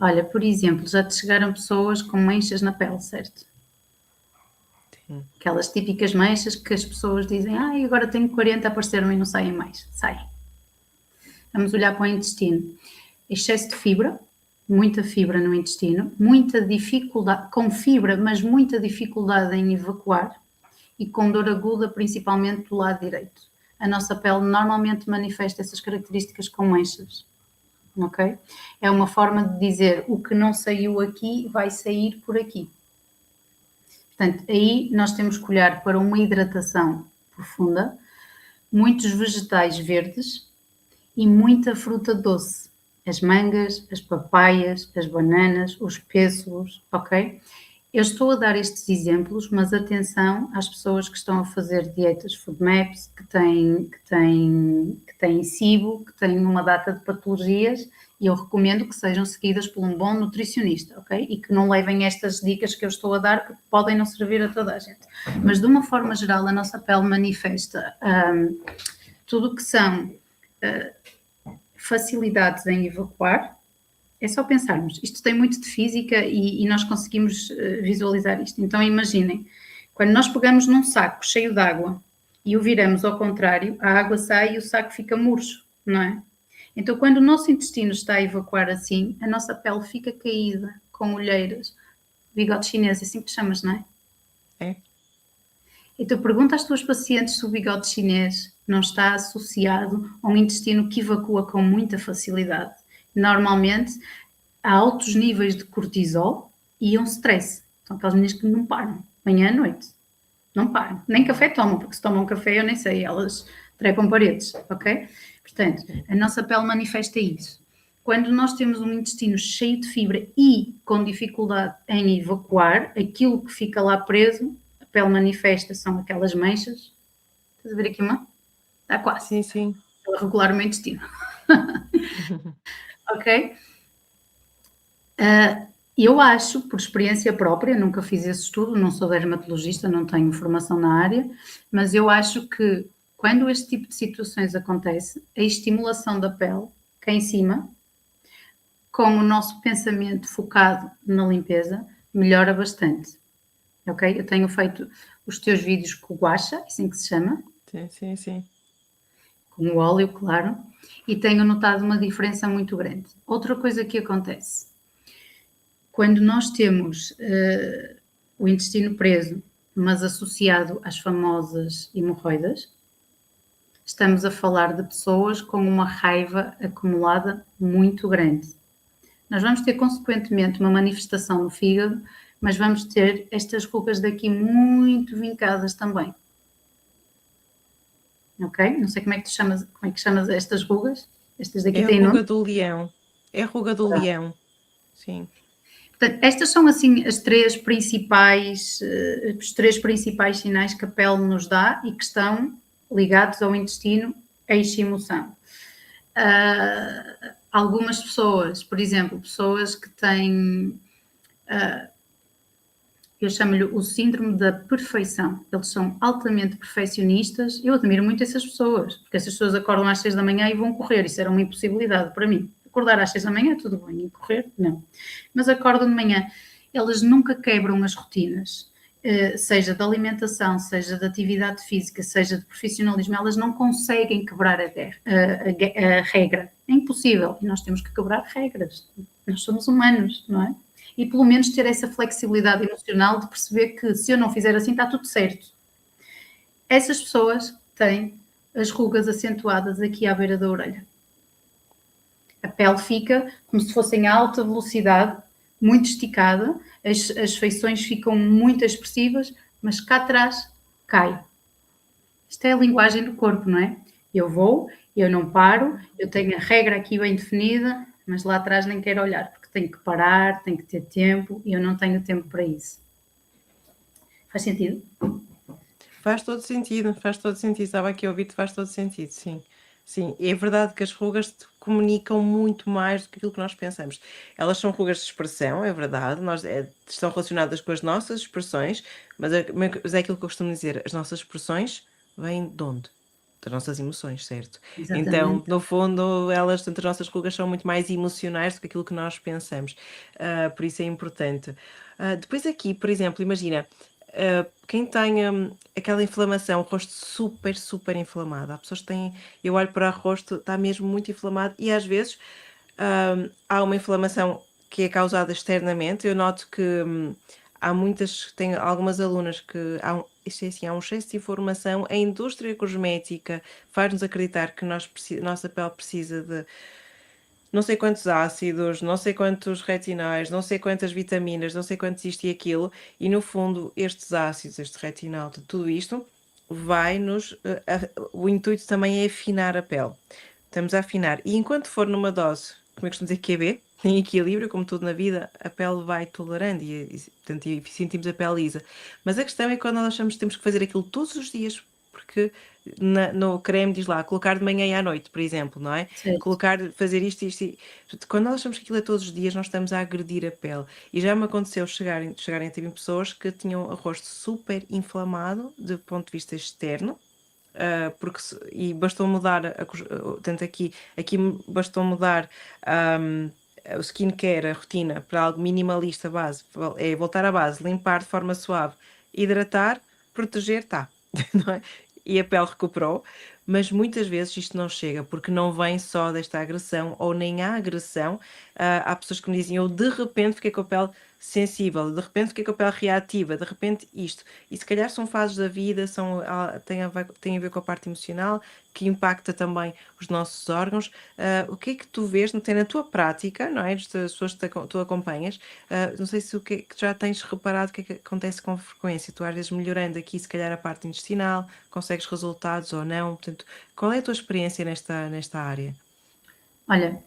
Olha, por exemplo, já te chegaram pessoas com manchas na pele, certo? Sim. Aquelas típicas manchas que as pessoas dizem, agora tenho 40, apareceram e não saem mais. Saem. Vamos olhar para o intestino. Excesso de fibra, muita fibra no intestino, muita dificuldade, com fibra, mas muita dificuldade em evacuar e com dor aguda, principalmente do lado direito. A nossa pele normalmente manifesta essas características com manchas, ok? É uma forma de dizer o que não saiu aqui vai sair por aqui. Portanto, aí nós temos que olhar para uma hidratação profunda, muitos vegetais verdes e muita fruta doce. As mangas, as papaias, as bananas, os pêssegos, ok? Eu estou a dar estes exemplos, mas atenção às pessoas que estão a fazer dietas FODMAPs, que têm SIBO, que têm uma data de patologias, e eu recomendo que sejam seguidas por um bom nutricionista, ok? E que não levem estas dicas que eu estou a dar, porque podem não servir a toda a gente. Mas de uma forma geral, a nossa pele manifesta tudo o que são facilidades em evacuar. É só pensarmos, isto tem muito de física e nós conseguimos visualizar isto. Então imaginem, quando nós pegamos num saco cheio de água e o viramos ao contrário, a água sai e o saco fica murcho, não é? Então quando o nosso intestino está a evacuar assim, a nossa pele fica caída, com olheiras, bigode chinês, é assim que te chamas, não é? É? Então pergunta às tuas pacientes se o bigode chinês não está associado a um intestino que evacua com muita facilidade. Normalmente há altos níveis de cortisol e um stress. São aquelas meninas que não param, manhã à noite. Não param. Nem café tomam, porque se tomam café eu nem sei, elas trepam paredes, ok? Portanto, a nossa pele manifesta isso. quando nós temos um intestino cheio de fibra e com dificuldade em evacuar, aquilo que fica lá preso, a pele manifesta, são aquelas manchas. Estás a ver aqui uma? Está quase. Sim, sim. Ela regular o meu intestino. Ok? Eu acho, por experiência própria, nunca fiz esse estudo, não sou dermatologista, não tenho formação na área, mas eu acho que quando este tipo de situações acontece, a estimulação da pele, cá em cima, com o nosso pensamento focado na limpeza, melhora bastante. Ok? Eu tenho feito os teus vídeos com o guaxa, assim que se chama, Sim, sim, sim. com o óleo, claro, e tenho notado uma diferença muito grande. Outra coisa que acontece, quando nós temos o intestino preso, mas associado às famosas hemorroidas, estamos a falar de pessoas com uma raiva acumulada muito grande. Nós vamos ter, consequentemente, uma manifestação no fígado, mas vamos ter estas rugas daqui muito vincadas também. Ok? Não sei como é que chamas estas rugas. Estas daqui É a têm nome. ruga do leão. É a ruga do leão. Sim. Portanto, estas são assim os três principais sinais que a pele nos dá e que estão ligados ao intestino, eixo e emoção. Algumas pessoas, por exemplo, pessoas que têm, eu chamo-lhe o síndrome da perfeição. Eles são altamente perfeccionistas. Eu admiro muito essas pessoas, porque essas pessoas acordam às 6 da manhã e vão correr. Isso era uma impossibilidade para mim. Acordar às 6 da manhã, tudo bem, e correr, não. Mas acordam de manhã. Elas nunca quebram as rotinas, seja de alimentação, seja de atividade física, seja de profissionalismo. Elas não conseguem quebrar a regra. É impossível. E nós temos que quebrar regras. Nós somos humanos, não é? E pelo menos ter essa flexibilidade emocional de perceber que se eu não fizer assim está tudo certo. Essas pessoas têm as rugas acentuadas aqui à beira da orelha. A pele fica como se fosse em alta velocidade, muito esticada, as feições ficam muito expressivas, mas cá atrás cai. Isto é a linguagem do corpo, não é? Eu vou, eu não paro, eu tenho a regra aqui bem definida, mas lá atrás nem quero olhar, porque tenho que parar, tenho que ter tempo e eu não tenho tempo para isso. Faz sentido? Faz todo sentido, faz todo sentido. Estava aqui a ouvir-te, faz todo sentido, sim. Sim, é verdade que as rugas comunicam muito mais do que aquilo que nós pensamos. Elas são rugas de expressão, é verdade, estão relacionadas com as nossas expressões, mas é aquilo que eu costumo dizer, as nossas expressões vêm de onde? Das nossas emoções, certo? Então, Exatamente. no fundo, tanto as nossas rugas são muito mais emocionais do que aquilo que nós pensamos. Por isso é importante. Depois aqui, por exemplo, imagina, quem tem aquela inflamação, o rosto super, super inflamado. Há pessoas que têm, eu olho para o rosto, está mesmo muito inflamado e às vezes há uma inflamação que é causada externamente. Eu noto que tenho algumas alunas que isto é assim, há um excesso de informação. A indústria cosmética faz-nos acreditar que nossa pele precisa de não sei quantos ácidos, não sei quantos retinais, não sei quantas vitaminas, não sei quantos isto e aquilo, e no fundo estes ácidos, este retinal, tudo isto o intuito também é afinar a pele. Estamos a afinar. E enquanto for numa dose, como é que costumo dizer, QB, em equilíbrio, como tudo na vida, a pele vai tolerando portanto, e sentimos a pele lisa. Mas a questão é quando nós achamos que temos que fazer aquilo todos os dias, porque no creme diz lá, colocar de manhã e à noite, por exemplo, não é? Certo. Fazer isto, quando nós achamos que aquilo é todos os dias, nós estamos a agredir a pele. E já me aconteceu chegarem a ter pessoas que tinham o rosto super inflamado, do ponto de vista externo, e bastou mudar, tanto aqui bastou mudar o skincare, a rotina, para algo minimalista, base, é voltar à base, limpar de forma suave, hidratar, proteger, tá, não é? E a pele recuperou, mas muitas vezes isto não chega, porque não vem só desta agressão, ou nem há agressão. Há pessoas que me dizem, eu de repente fiquei com a pele sensível, de repente fiquei com a pele reativa, de repente isto. E se calhar são fases da vida, têm a ver com a parte emocional, que impacta também os nossos órgãos. O que é que tu vês, tem na tua prática, não é? Das pessoas que tu acompanhas, não sei se o que já tens reparado, o que é que acontece com frequência? Tu às vezes melhorando aqui, se calhar a parte intestinal, consegues resultados ou não? Portanto, qual é a tua experiência nesta área? Olha,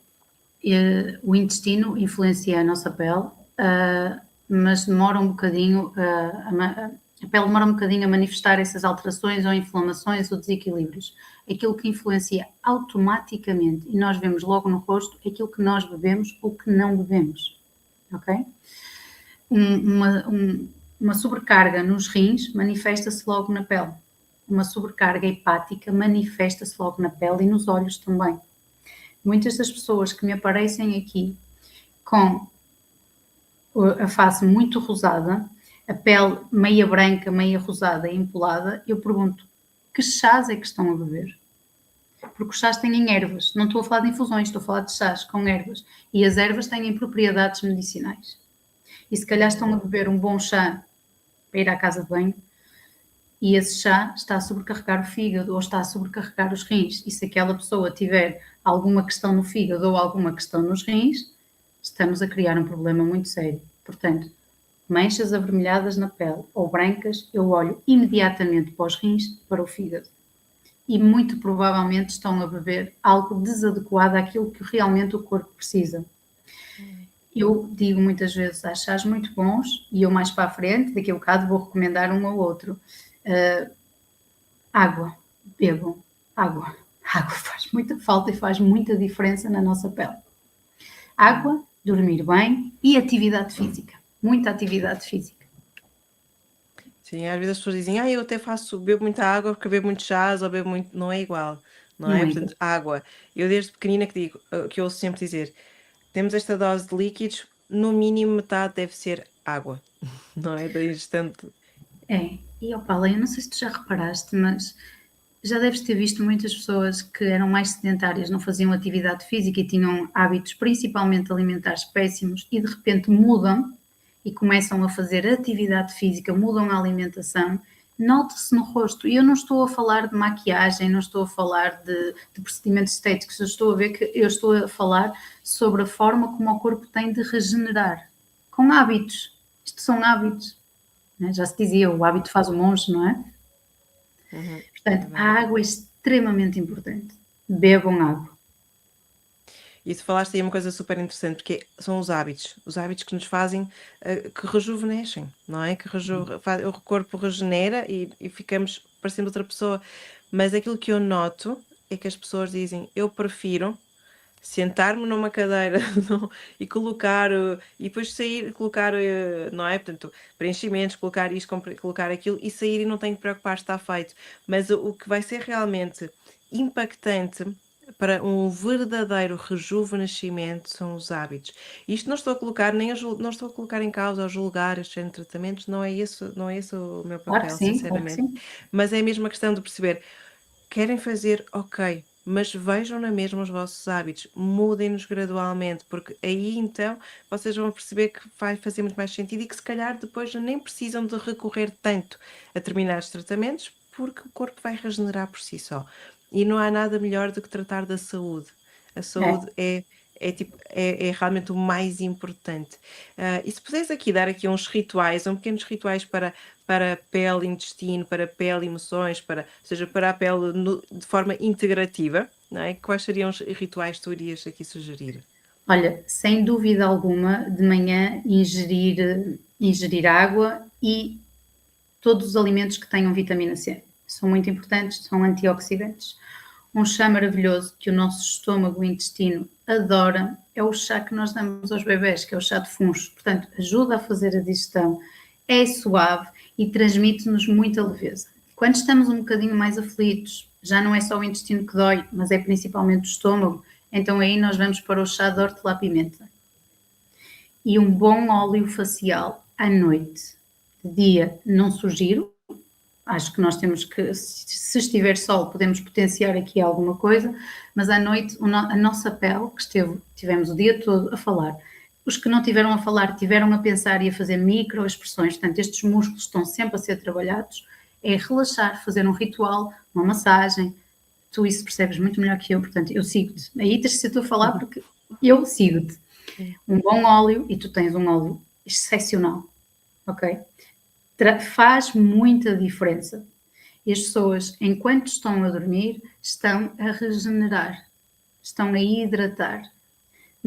O intestino influencia a nossa pele, mas demora um bocadinho, a pele demora um bocadinho a manifestar essas alterações ou inflamações ou desequilíbrios. Aquilo que influencia automaticamente, e nós vemos logo no rosto, é aquilo que nós bebemos ou que não bebemos, ok? Uma sobrecarga nos rins manifesta-se logo na pele. Uma sobrecarga hepática manifesta-se logo na pele e nos olhos também. Muitas das pessoas que me aparecem aqui com a face muito rosada, a pele meia branca, meia rosada e empolada, eu pergunto, que chás é que estão a beber? Porque os chás têm ervas, não estou a falar de infusões, estou a falar de chás com ervas. E as ervas têm propriedades medicinais. E se calhar estão a beber um bom chá para ir à casa de banho, e esse chá está a sobrecarregar o fígado ou está a sobrecarregar os rins. E se aquela pessoa tiver alguma questão no fígado ou alguma questão nos rins, estamos a criar um problema muito sério. Portanto, manchas avermelhadas na pele ou brancas, eu olho imediatamente para os rins, para o fígado. E muito provavelmente estão a beber algo desadequado àquilo que realmente o corpo precisa. Eu digo muitas vezes, há chás muito bons, e eu mais para a frente, daqui a bocado, vou recomendar um ou outro. Água, bebam água. Água faz muita falta e faz muita diferença na nossa pele. Água, dormir bem e atividade física. Muita atividade física. Sim, às vezes as pessoas dizem, eu até bebo muita água porque bebo muito chás ou bebo muito. Não é igual, não Não é? é Portanto, água. Eu desde pequenina que digo, que eu ouço sempre dizer, temos esta dose de líquidos, no mínimo metade deve ser água, não é? Da ingestante. E Paula, eu não sei se tu já reparaste, mas já deves ter visto muitas pessoas que eram mais sedentárias, não faziam atividade física e tinham hábitos principalmente alimentares péssimos e de repente mudam e começam a fazer atividade física, mudam a alimentação, nota-se no rosto. E eu não estou a falar de maquiagem, não estou a falar de procedimentos estéticos, eu estou a falar sobre a forma como o corpo tem de regenerar, com hábitos. Isto são hábitos. Né? Já se dizia, o hábito faz o monge, não é? Portanto, a água é extremamente importante. Bebam água. E tu falaste aí uma coisa super interessante, porque são os hábitos que nos fazem, que rejuvenescem, não é? O corpo regenera e ficamos parecendo outra pessoa. Mas aquilo que eu noto é que as pessoas dizem, eu prefiro sentar-me numa cadeira e colocar, e depois sair, colocar, não é? Portanto, preenchimentos, colocar isto, colocar aquilo e sair e não tenho que preocupar, está feito. Mas o que vai ser realmente impactante para um verdadeiro rejuvenescimento são os hábitos. Isto não estou a colocar não estou a colocar em causa ou julgar estes tratamentos, não é esse o meu Claro que papel, sim, claro que sinceramente. sim. Mas é mesmo a questão de perceber, querem fazer, ok, mas vejam na mesma os vossos hábitos, mudem-nos gradualmente, porque aí então vocês vão perceber que vai fazer muito mais sentido e que se calhar depois nem precisam de recorrer tanto a determinados tratamentos, porque o corpo vai regenerar por si só. E não há nada melhor do que tratar da saúde. A saúde é realmente o mais importante. E se puderes aqui dar aqui uns rituais, pequenos rituais para pele, intestino, para pele, emoções, ou seja, para a pele de forma integrativa, não é? Quais seriam os rituais que tu irias aqui sugerir? Olha, sem dúvida alguma, de manhã ingerir água e todos os alimentos que tenham vitamina C. São muito importantes, são antioxidantes. Um chá maravilhoso que o nosso estômago e intestino adora é o chá que nós damos aos bebés, que é o chá de funcho. Portanto, ajuda a fazer a digestão, é suave e transmite-nos muita leveza. Quando estamos um bocadinho mais aflitos, já não é só o intestino que dói, mas é principalmente o estômago, então aí nós vamos para o chá de hortelã-pimenta. E um bom óleo facial à noite. De dia não sugiro, acho que nós temos que, se estiver sol, podemos potenciar aqui alguma coisa, mas à noite a nossa pele, que tivemos o dia todo a falar, os que não tiveram a falar, tiveram a pensar e a fazer microexpressões, portanto estes músculos estão sempre a ser trabalhados, é relaxar, fazer um ritual, uma massagem, tu isso percebes muito melhor que eu, portanto eu sigo-te, aí tens de ser tu a falar porque eu sigo-te. Um bom óleo, e tu tens um óleo excepcional, ok? Faz muita diferença. E as pessoas, enquanto estão a dormir, estão a regenerar, estão a hidratar.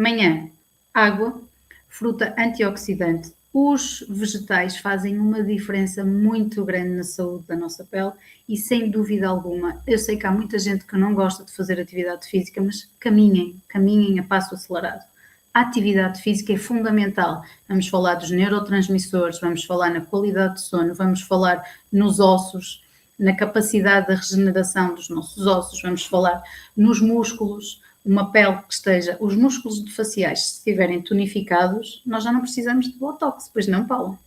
Manhã, água, fruta antioxidante. Os vegetais fazem uma diferença muito grande na saúde da nossa pele e, sem dúvida alguma, eu sei que há muita gente que não gosta de fazer atividade física, mas caminhem a passo acelerado. A atividade física é fundamental. Vamos falar dos neurotransmissores, vamos falar na qualidade de sono, vamos falar nos ossos, na capacidade de regeneração dos nossos ossos, vamos falar nos músculos. Uma pele que esteja, os músculos faciais, se estiverem tonificados, nós já não precisamos de botox, pois não, Paula?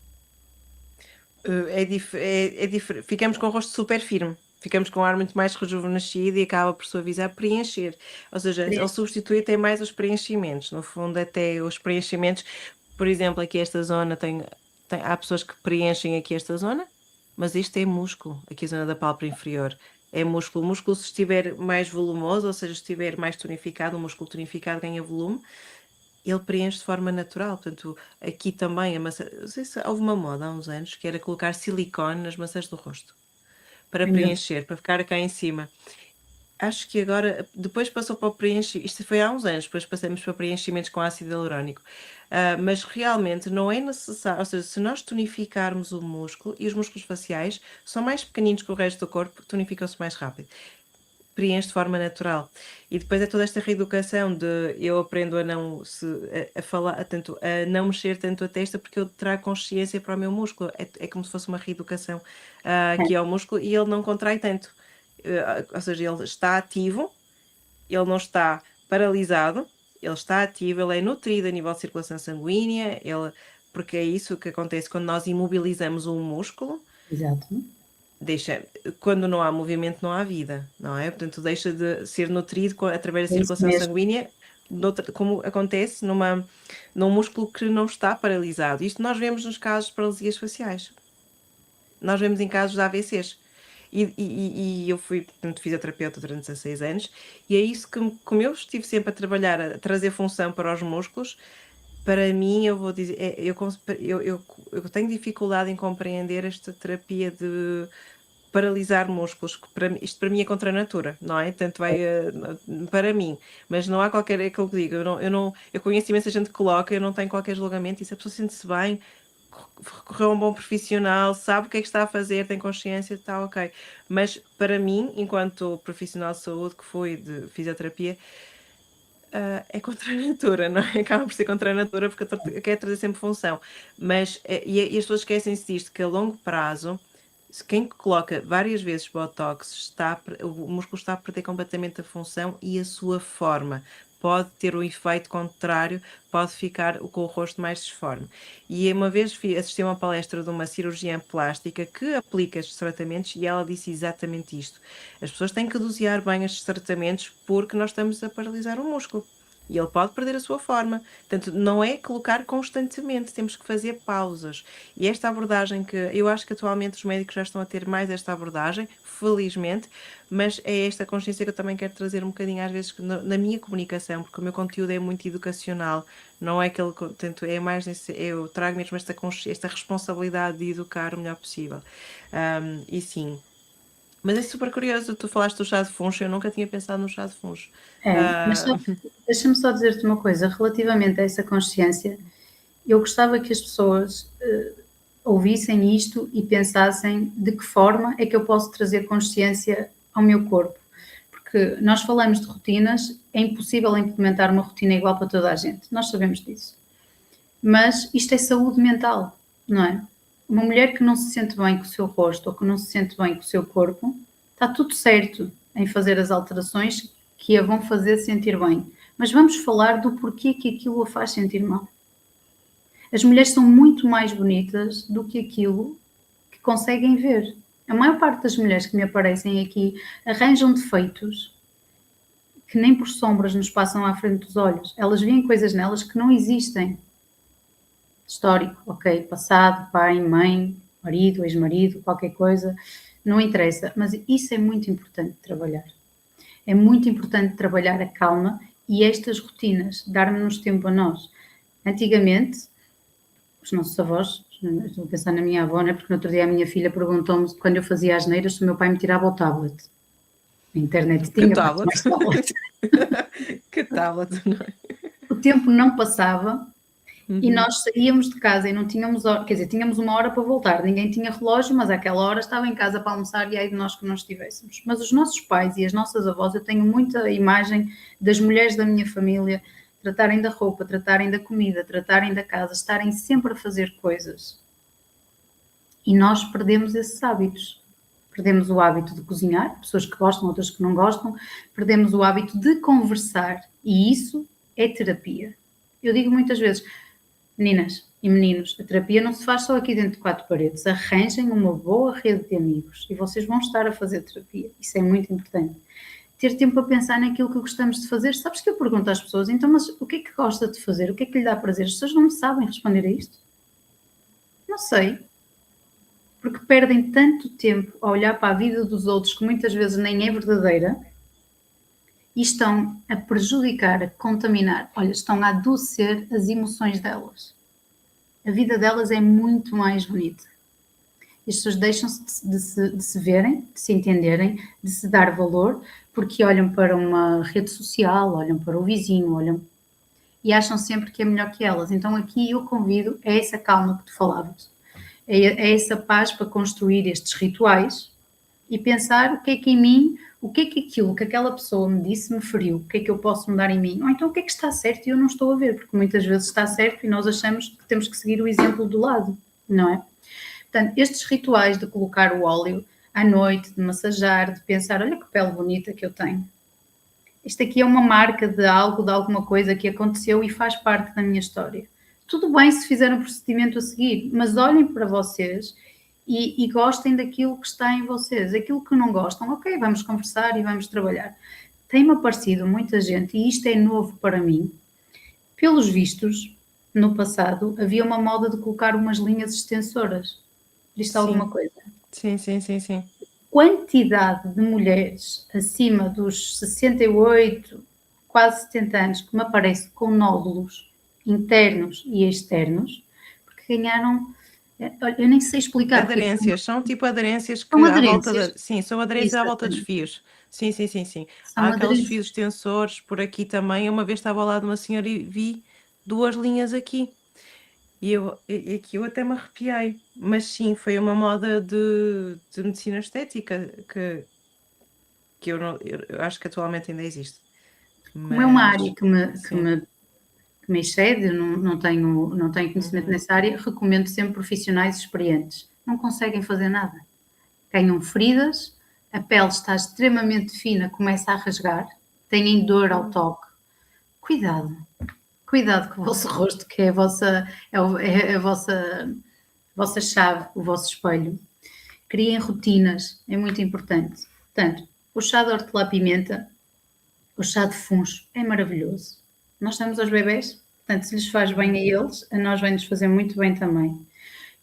Ficamos com o rosto super firme, ficamos com um ar muito mais rejuvenescido e acaba por suavizar, preencher. Ou seja, ele substitui até mais os preenchimentos. No fundo, até os preenchimentos, por exemplo, aqui esta zona há pessoas que preenchem aqui esta zona, mas isto é músculo, aqui a zona da pálpebra inferior. É músculo. O músculo, se estiver mais volumoso, ou seja, estiver mais tonificado, o músculo tonificado ganha volume, ele preenche de forma natural. Portanto, aqui também não sei se houve uma moda há uns anos que era colocar silicone nas maçãs do rosto para preencher, para ficar cá em cima. Acho que agora, depois passou para o preenchimento, isto foi há uns anos, depois passamos para preenchimentos com ácido hialurónico. Mas realmente não é necessário, ou seja, se nós tonificarmos o músculo, e os músculos faciais são mais pequeninos que o resto do corpo, tonificam-se mais rápido. Preenche de forma natural. E depois é toda esta reeducação de eu aprendo a não falar, a não mexer tanto a testa, porque eu trago consciência para o meu músculo. É como se fosse uma reeducação aqui ao músculo e ele não contrai tanto. Ou seja, ele está ativo, ele não está paralisado, ele está ativo, ele é nutrido a nível de circulação sanguínea, porque é isso que acontece quando nós imobilizamos um músculo. Exato. Quando não há movimento, não há vida, não é? Portanto, deixa de ser nutrido através da circulação sanguínea, como acontece num músculo que não está paralisado. Isto nós vemos nos casos de paralisias faciais. Nós vemos em casos de AVCs. E eu fui, portanto, fisioterapeuta durante 16 anos, e é isso que, como eu estive sempre a trabalhar, a trazer função para os músculos, para mim, eu vou dizer, eu tenho dificuldade em compreender esta terapia de paralisar músculos, que isto para mim é contra a natura, não é? Tanto vai para mim, mas não há qualquer, é aquilo que digo, eu conheço imensa gente que coloca, eu não tenho qualquer julgamento, e se a pessoa sente-se bem, recorreu a um bom profissional, sabe o que é que está a fazer, tem consciência, está ok. Mas para mim, enquanto profissional de saúde que fui de fisioterapia, é contra a natura, não é? Acaba por ser contra a natura porque eu quero trazer sempre função. Mas, e as pessoas esquecem-se disto, que a longo prazo, quem coloca várias vezes Botox, o músculo está a perder completamente a função e a sua forma. Pode ter um efeito contrário, pode ficar com o rosto mais disforme. E uma vez assisti a uma palestra de uma cirurgiã plástica que aplica estes tratamentos e ela disse exatamente isto. As pessoas têm que dosear bem estes tratamentos porque nós estamos a paralisar o músculo. E ele pode perder a sua forma. Portanto, não é colocar constantemente, temos que fazer pausas. E esta abordagem que eu acho que atualmente os médicos já estão a ter mais esta abordagem, felizmente, mas é esta consciência que eu também quero trazer um bocadinho às vezes na minha comunicação, porque o meu conteúdo é muito educacional, não é aquele, portanto, é mais eu trago mesmo esta responsabilidade de educar o melhor possível. E sim. Mas é super curioso, tu falaste do chá de funcho, eu nunca tinha pensado no chá de funcho. Mas deixa-me só dizer-te uma coisa, relativamente a essa consciência, eu gostava que as pessoas ouvissem isto e pensassem de que forma é que eu posso trazer consciência ao meu corpo. Porque nós falamos de rotinas, é impossível implementar uma rotina igual para toda a gente, nós sabemos disso. Mas isto é saúde mental, não é? Uma mulher que não se sente bem com o seu rosto ou que não se sente bem com o seu corpo, está tudo certo em fazer as alterações que a vão fazer sentir bem. Mas vamos falar do porquê que aquilo a faz sentir mal. As mulheres são muito mais bonitas do que aquilo que conseguem ver. A maior parte das mulheres que me aparecem aqui arranjam defeitos que nem por sombras nos passam à frente dos olhos. Elas veem coisas nelas que não existem. Histórico, ok, passado, pai, mãe, marido, ex-marido, qualquer coisa, não interessa, mas isso é muito importante trabalhar. É muito importante trabalhar a calma e estas rotinas, darmos tempo a nós. Antigamente, os nossos avós, estou a pensar na minha avó, né, porque no outro dia a minha filha perguntou-me quando eu fazia as neiras se o meu pai me tirava o tablet. A internet tinha tablet? mais tablet. Que tablet, não é? O tempo não passava e Uhum. nós saíamos de casa e não tínhamos hora, quer dizer, tínhamos uma hora para voltar, ninguém tinha relógio, mas àquela hora estava em casa para almoçar e aí de nós que não estivéssemos. Mas os nossos pais e as nossas avós, eu tenho muita imagem das mulheres da minha família tratarem da roupa, tratarem da comida, tratarem da casa, estarem sempre a fazer coisas. E nós perdemos esses hábitos. Perdemos o hábito de cozinhar, pessoas que gostam, outras que não gostam, perdemos o hábito de conversar e isso é terapia. Eu digo muitas vezes, meninas e meninos, a terapia não se faz só aqui dentro de quatro paredes, arranjem uma boa rede de amigos e vocês vão estar a fazer terapia, isso é muito importante. Ter tempo a pensar naquilo que gostamos de fazer. Sabes que eu pergunto às pessoas, então, mas o que é que gosta de fazer? O que é que lhe dá prazer? As pessoas não me sabem responder a isto. Não sei, porque perdem tanto tempo a olhar para a vida dos outros que muitas vezes nem é verdadeira e estão a prejudicar, a contaminar, olha, estão a adoecer as emoções delas. A vida delas é muito mais bonita. E as pessoas deixam-se de se verem, de se entenderem, de se dar valor, porque olham para uma rede social, olham para o vizinho, olham e acham sempre que é melhor que elas. Então aqui eu convido a essa calma que tu falavas, a essa paz para construir estes rituais e pensar o que é que em mim, o que é que aquilo que aquela pessoa me disse me feriu, o que é que eu posso mudar em mim, ou então o que é que está certo e eu não estou a ver, porque muitas vezes está certo e nós achamos que temos que seguir o exemplo do lado, não é? Portanto, estes rituais de colocar o óleo à noite, de massajar, de pensar, olha que pele bonita que eu tenho. Isto aqui é uma marca de algo, de alguma coisa que aconteceu e faz parte da minha história. Tudo bem se fizer um procedimento a seguir, mas olhem para vocês e gostem daquilo que está em vocês. Aquilo que não gostam, ok, vamos conversar e vamos trabalhar. Tem-me aparecido muita gente, e isto é novo para mim, pelos vistos, no passado, havia uma moda de colocar umas linhas extensoras. Diz-te alguma Sim, coisa? sim, sim, sim, sim. Quantidade de mulheres acima dos 68, quase 70 anos, que me aparece com nódulos internos e externos, porque ganharam, eu nem sei explicar porque é que Aderências, são tipo aderências são que à volta aderências. da. Sim, são aderências à volta dos Exatamente, fios. Sim, sim, sim, sim. Há são aqueles aderências. fios extensores por aqui também. Eu uma vez estava ao lado de uma senhora e vi duas linhas aqui. E aqui eu até me arrepiei. Mas sim, foi uma moda de medicina estética que eu acho que atualmente ainda existe. Como é uma Mas área que sim. me excede, eu não tenho conhecimento Uhum. nessa área, recomendo sempre profissionais experientes. Não conseguem fazer nada. Ganham feridas, a pele está extremamente fina, começa a rasgar, têm dor ao toque. Cuidado, cuidado com o vosso rosto, que é a vossa chave, o vosso espelho. Criem rotinas, é muito importante. Portanto, o chá de hortelã-pimenta, o chá de funcho é maravilhoso. Nós damos aos bebés, portanto, se lhes faz bem a eles, a nós vai-nos fazer muito bem também.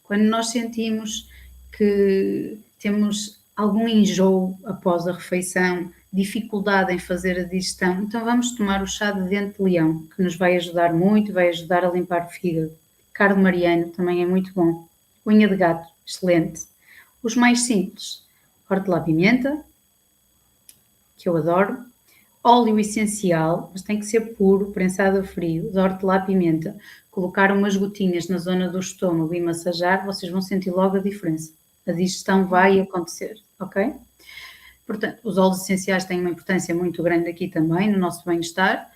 Quando nós sentimos que temos algum enjoo após a refeição, dificuldade em fazer a digestão, então vamos tomar o chá de dente de leão, que nos vai ajudar muito, vai ajudar a limpar o fígado. Cardo mariano também é muito bom. Unha de gato, excelente. Os mais simples, hortelã-pimenta, que eu adoro, óleo essencial, mas tem que ser puro, prensado a frio, de hortelã-pimenta, colocar umas gotinhas na zona do estômago e massajar, vocês vão sentir logo a diferença. A digestão vai acontecer, ok? Portanto, os óleos essenciais têm uma importância muito grande aqui também no nosso bem-estar.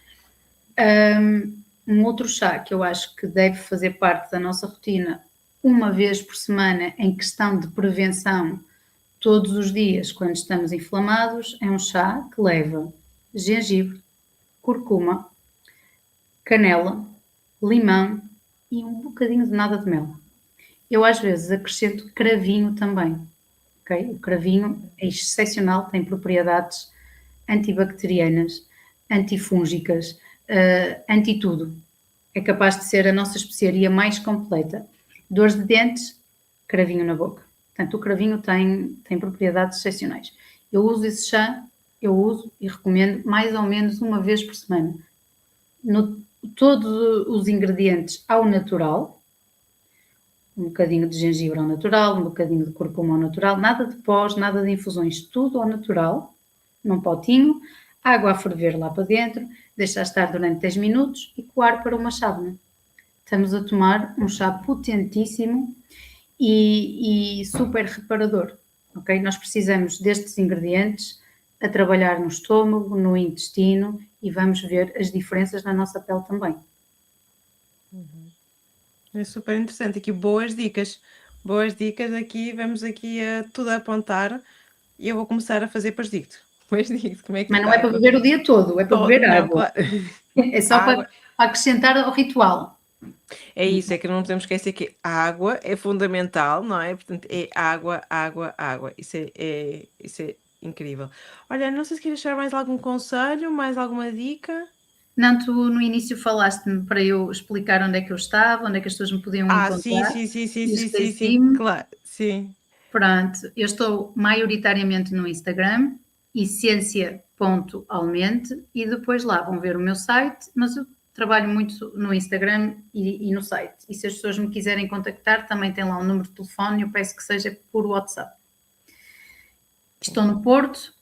Um outro chá que eu acho que deve fazer parte da nossa rotina uma vez por semana em questão de prevenção todos os dias quando estamos inflamados é um chá que leva gengibre, curcuma, canela, limão e um bocadinho de nada de mel. Eu às vezes acrescento cravinho também, ok? O cravinho é excepcional, tem propriedades antibacterianas, antifúngicas, anti-tudo. É capaz de ser a nossa especiaria mais completa. Dores de dentes, cravinho na boca. Portanto, o cravinho tem propriedades excepcionais. Eu uso esse chá, eu uso e recomendo mais ou menos uma vez por semana. Todos os ingredientes ao natural, um bocadinho de gengibre ao natural, um bocadinho de curcuma ao natural, nada de pós, nada de infusões, tudo ao natural, num potinho, água a ferver lá para dentro, deixar estar durante 10 minutos e coar para uma chávena. Estamos a tomar um chá potentíssimo e super reparador, ok? Nós precisamos destes ingredientes a trabalhar no estômago, no intestino e vamos ver as diferenças na nossa pele também. É super interessante. Aqui boas dicas. Boas dicas aqui. Vamos aqui a tudo a apontar e eu vou começar a fazer, depois digo-te. Depois digo-te como é que Mas não é está. para beber o dia todo, é para beber Não, água. claro. É só Água. para acrescentar ao ritual. É isso, é que não podemos esquecer que a água é fundamental, não é? Portanto, é água, água, água. Isso é incrível. Olha, não sei se queres deixar mais algum conselho, mais alguma dica. Não, tu no início falaste-me para eu explicar onde é que eu estava, onde é que as pessoas me podiam Sim, encontrar sim, sim, sim, e sim, sim, sim, esqueci-me. claro, sim. Pronto, eu estou maioritariamente no Instagram, essência.almente, e depois lá vão ver o meu site, mas eu trabalho muito no Instagram e no site. E se as pessoas me quiserem contactar, também tem lá um número de telefone, eu peço que seja por WhatsApp. Estou no Porto,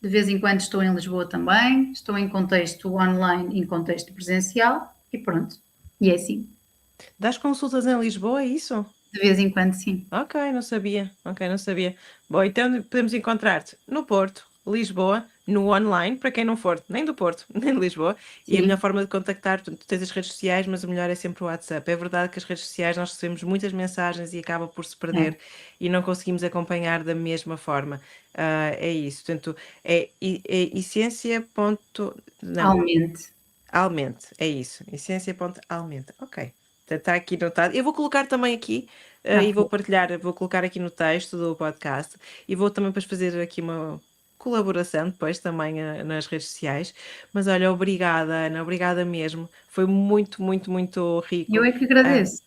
de vez em quando estou em Lisboa também, estou em contexto online, em contexto presencial, e pronto. E é assim, Das consultas em Lisboa, é isso? de vez em quando sim. Ok, não sabia. Ok, não sabia. Bom, então podemos encontrar-te no Porto, Lisboa, no online, para quem não for nem do Porto, nem de Lisboa. E a melhor Sim, forma de contactar, tu tens as redes sociais, mas o melhor é sempre o WhatsApp. É verdade que as redes sociais nós recebemos muitas mensagens e acaba por se é. perder e não conseguimos acompanhar da mesma forma. É isso. Portanto, é essência. Não, Almente. Almente, é isso. Essência.almente. Ok. Está aqui notado. Eu vou colocar também aqui e vou Ok. partilhar, vou colocar aqui no texto do podcast e vou também depois fazer aqui uma colaboração depois também nas redes sociais. Mas olha, obrigada, Ana, obrigada mesmo. Foi muito, muito, muito Eu rico. é que Ah, agradeço.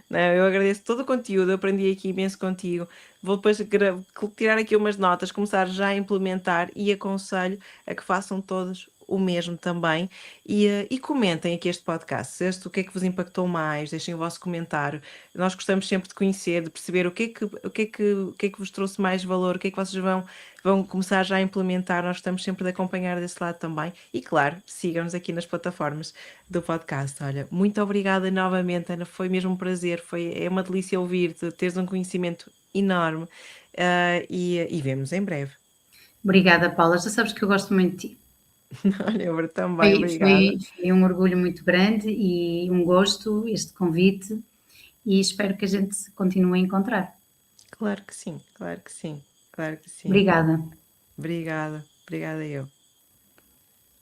não, eu agradeço todo o conteúdo, eu aprendi aqui imenso contigo. Vou depois tirar aqui umas notas, começar já a implementar e aconselho a que façam todos o mesmo também. E comentem aqui este podcast, o que é que vos impactou mais, deixem o vosso comentário. Nós gostamos sempre de conhecer, de perceber o que é que vos trouxe mais valor, o que é que vocês vão começar já a implementar. Nós estamos sempre de acompanhar desse lado também. E claro, sigam-nos aqui nas plataformas do podcast. Olha, muito obrigada novamente, Ana. Foi mesmo um prazer. É uma delícia ouvir-te, teres um conhecimento enorme. E vemos em breve. Obrigada, Paula. Já sabes que eu gosto muito de ti. Olha, eu também, Foi, obrigada. foi, foi um orgulho muito grande e um gosto este convite e espero que a gente se continue a encontrar. Claro que sim, claro que sim, claro que sim. Obrigada. Obrigada, obrigada eu.